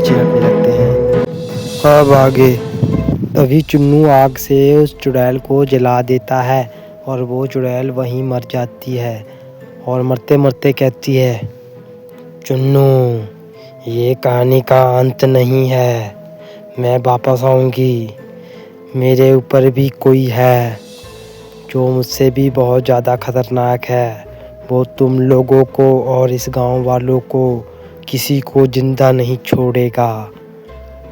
छिड़कने लगते हैं। अब आगे तभी चुन्नू आग से उस चुड़ैल को जला देता है और वो चुड़ैल वहीं मर जाती है और मरते मरते कहती है, चुन्नू, ये कहानी का अंत नहीं है, मैं वापस आऊँगी। मेरे ऊपर भी कोई है जो मुझसे भी बहुत ज़्यादा खतरनाक है। वो तुम लोगों को और इस गांव वालों को किसी को जिंदा नहीं छोड़ेगा।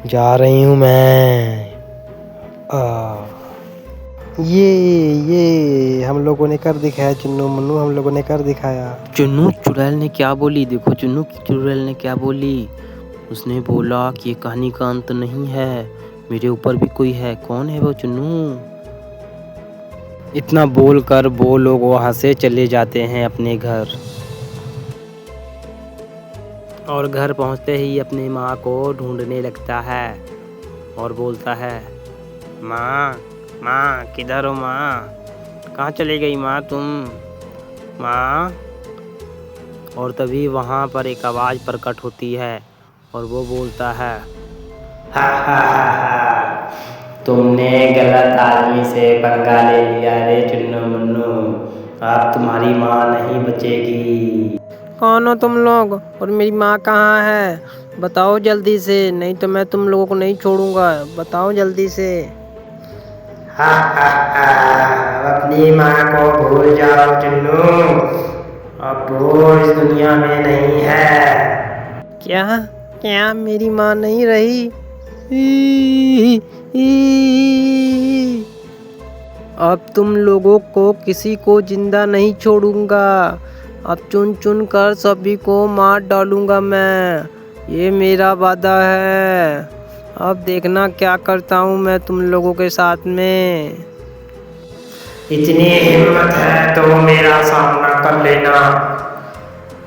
जा रही हूँ मैं। ये हम लोगों ने कर दिखाया चुन्नू मुन्नू, हम लोगों ने कर दिखाया। चुन्नू चुड़ैल ने क्या बोली? देखो चुन्नू चुड़ैल ने क्या बोली। उसने बोला कि ये कहानी का अंत नहीं है, मेरे ऊपर भी कोई है। कौन है वो चुन्नू? इतना बोलकर वो लोग वहाँ से चले जाते हैं अपने घर। और घर पहुँचते ही अपनी माँ को ढूंढने लगता है और बोलता है, माँ माँ किधर हो माँ? कहाँ चली गई माँ तुम? माँ। और तभी वहाँ पर एक आवाज़ प्रकट होती है और वो बोलता है, हा हा हा, तुमने गलत आदमी से पंगा ले लिया रे चुन्नू मुन्नू, अब तुम्हारी माँ नहीं बचेगी। कौन हो तुम लोग और मेरी माँ कहाँ है? बताओ जल्दी से, नहीं तो मैं तुम लोगों को नहीं छोड़ूंगा। बताओ जल्दी से। हा हा हा, अपनी माँ को भूल जाओ चुन्नू, अब वो इस दुनिया में नहीं है। क्या क्या मेरी माँ नहीं रही? ई, ई, अब तुम लोगों को किसी को जिंदा नहीं छोड़ूंगा। अब चुन चुन कर सभी को मार डालूंगा मैं, ये मेरा वादा है। अब देखना क्या करता हूँ मैं तुम लोगों के साथ में। इतनी हिम्मत है तो मेरा सामना कर लेना,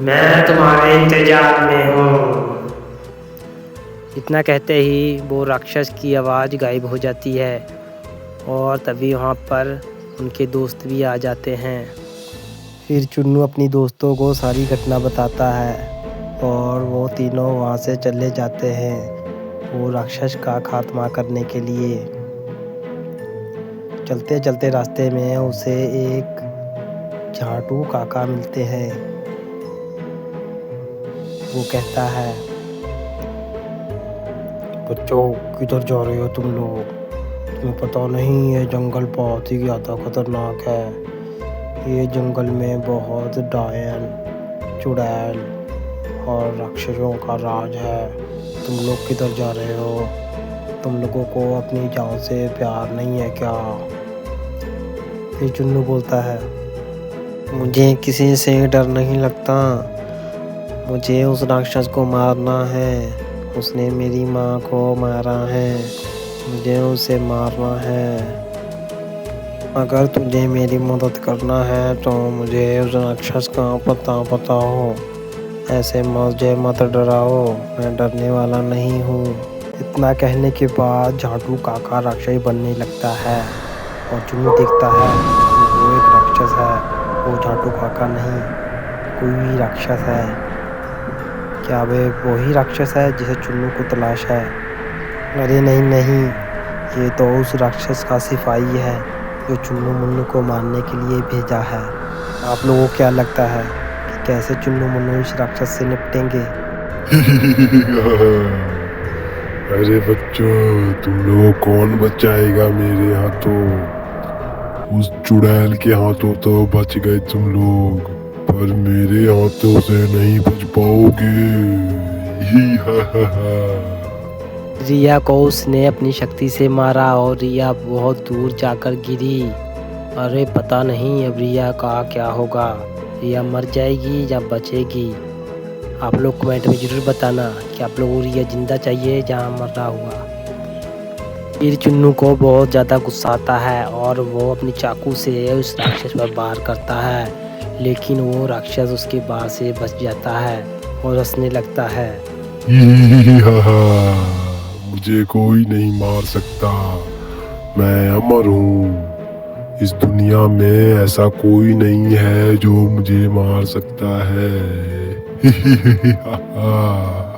मैं तुम्हारे इंतजार में हूँ। इतना कहते ही वो राक्षस की आवाज़ गायब हो जाती है और तभी वहाँ पर उनके दोस्त भी आ जाते हैं। फिर चुन्नू अपनी दोस्तों को सारी घटना बताता है और वो तीनों वहाँ से चले जाते हैं वो राक्षस का खात्मा करने के लिए। चलते चलते रास्ते में उसे एक झाटू काका मिलते हैं। वो कहता है, बच्चों किधर जा रहे हो तुम लोग? तुम्हें पता नहीं ये जंगल बहुत ही ज़्यादा खतरनाक है। ये जंगल में बहुत डायन, चुड़ैल और राक्षसों का राज है। तुम लोग किधर जा रहे हो? तुम लोगों को अपनी जान से प्यार नहीं है क्या? फिर चुन्नू बोलता है, मुझे किसी से डर नहीं लगता, मुझे उस राक्षस को मारना है। उसने मेरी माँ को मारा है, मुझे उसे मारना है। अगर तुझे मेरी मदद करना है तो मुझे उस राक्षस का पता बताओ। ऐसे मुझे मत डराओ, मैं डरने वाला नहीं हूँ। इतना कहने के बाद झाटू काका राक्षस बनने लगता है और चुन्नू देखता है कि वो एक राक्षस है, वो झाटू काका नहीं, कोई राक्षस है। क्या वही राक्षस है जिसे चुन्नू को तलाश है? अरे नहीं नहीं, ये तो उस राक्षस का सिपाही है जो चुन्नू मुन्नू को मारने के लिए भेजा है। आप लोगों को क्या लगता है कि कैसे चुन्नू मुन्नू इस राक्षस से निपटेंगे? अरे बच्चों, तुम लोग कौन बचाएगा मेरे हाथों? उस चुड़ैल के हाथों तो बच गए तुम लोग, पर मेरे हाथों से नहीं बच पाओगे। ही हा हा हा। रिया को उसने अपनी शक्ति से मारा और रिया बहुत दूर जाकर गिरी। अरे पता नहीं अब रिया का क्या होगा, रिया मर जाएगी या बचेगी। आप लोग कमेंट में ज़रूर बताना कि आप लोगों को रिया जिंदा चाहिए या मर रहा हुआ। फिर चुन्नू को बहुत ज़्यादा गुस्सा आता है और वो अपनी चाकू से उस राक्षस पर वार करता है, लेकिन वो राक्षस उसके वार से बच जाता है और हंसने लगता है। ही हा हा, मुझे कोई नहीं मार सकता, मैं अमर हूँ। इस दुनिया में ऐसा कोई नहीं है जो मुझे मार सकता है। ही हा हा।